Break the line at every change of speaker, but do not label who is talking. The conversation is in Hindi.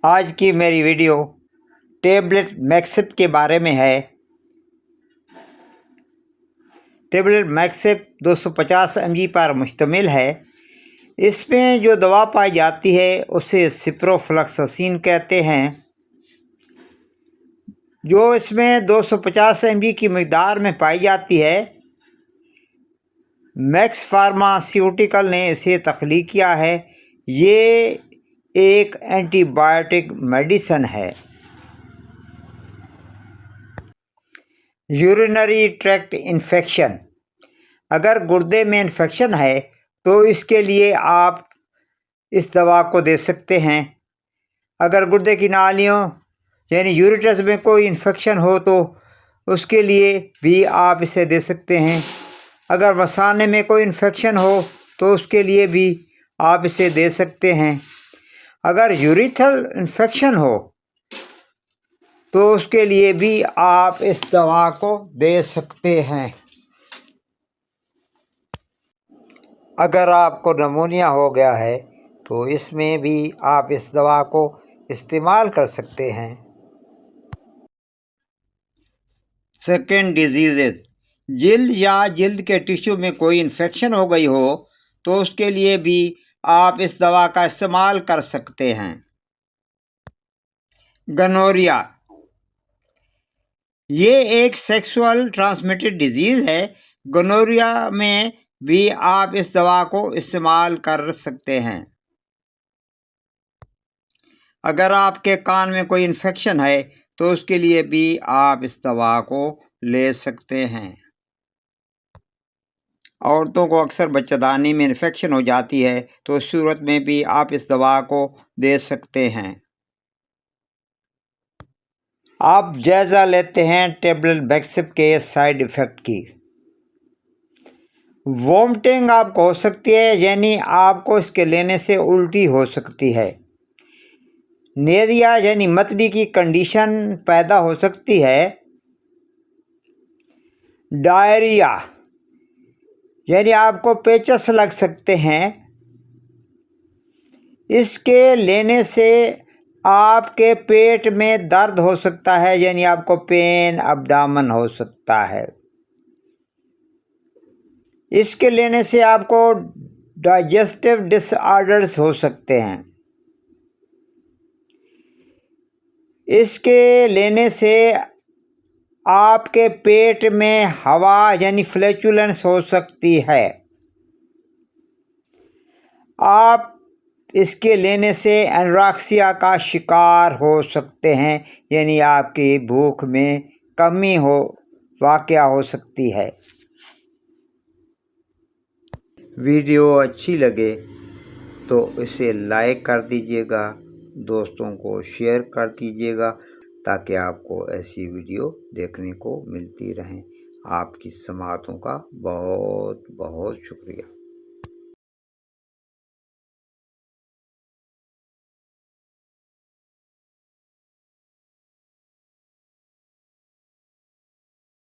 आज की मेरी वीडियो टेबलेट मैक्सिप के बारे में है। टेबलेट मैक्सिप 250 mg पर मुश्तमिल है। इसमें जो दवा पाई जाती है उसे सिप्रोफ्लोक्सासिन कहते हैं। जो इसमें 250 mg की मकदार में पाई जाती है, मैक्स फार्मास्यूटिकल ने इसे तख्लीक किया है। ये एक एंटीबायोटिक मेडिसिन है। यूरिनरी ट्रैक्ट इन्फेक्शन, अगर गुर्दे में इन्फेक्शन है तो इसके लिए आप इस दवा को दे सकते हैं। अगर गुर्दे की नालियों यानी यूरेटर्स में कोई इन्फेक्शन हो तो उसके लिए भी आप इसे दे सकते हैं। अगर मसाने में कोई इन्फेक्शन हो तो उसके लिए भी आप इसे दे सकते हैं। अगर यूरिथ्रल इन्फेक्शन हो तो उसके लिए भी आप इस दवा को दे सकते हैं। अगर आपको निमोनिया हो गया है तो इसमें भी आप इस दवा को इस्तेमाल कर सकते हैं। सेकेंड डिजीज़, जिल्द या जिल्द के टिश्यू में कोई इन्फेक्शन हो गई हो तो उसके लिए भी आप इस दवा का इस्तेमाल कर सकते हैं। गनोरिया, ये एक सेक्सुअल ट्रांसमिटेड डिजीज़ है। गनोरिया में भी आप इस दवा को इस्तेमाल कर सकते हैं। अगर आपके कान में कोई इन्फेक्शन है तो उसके लिए भी आप इस दवा को ले सकते हैं। औरतों को अक्सर बच्चेदानी में इन्फेक्शन हो जाती है तो उस सूरत में भी आप इस दवा को दे सकते हैं। आप जायज़ा लेते हैं टेबलेट मैक्सिप के साइड इफ़ेक्ट की। वोमिटिंग आपको हो सकती है, यानी आपको इसके लेने से उल्टी हो सकती है। नेरिया यानी मतली की कंडीशन पैदा हो सकती है। डायरिया यानी आपको पेचस लग सकते हैं। इसके लेने से आपके पेट में दर्द हो सकता है, यानी आपको पेन अब्डामन हो सकता है। इसके लेने से आपको डाइजेस्टिव डिसऑर्डर्स हो सकते हैं। इसके लेने से आपके पेट में हवा यानी फ्लैचुलेंस हो सकती है। आप इसके लेने से एनोरेक्सिया का शिकार हो सकते हैं, यानी आपकी भूख में कमी वाक़या हो सकती है। वीडियो अच्छी लगे तो इसे लाइक कर दीजिएगा, दोस्तों को शेयर कर दीजिएगा ताकि आपको ऐसी वीडियो देखने को मिलती रहें। आपकी समातों का बहुत बहुत शुक्रिया।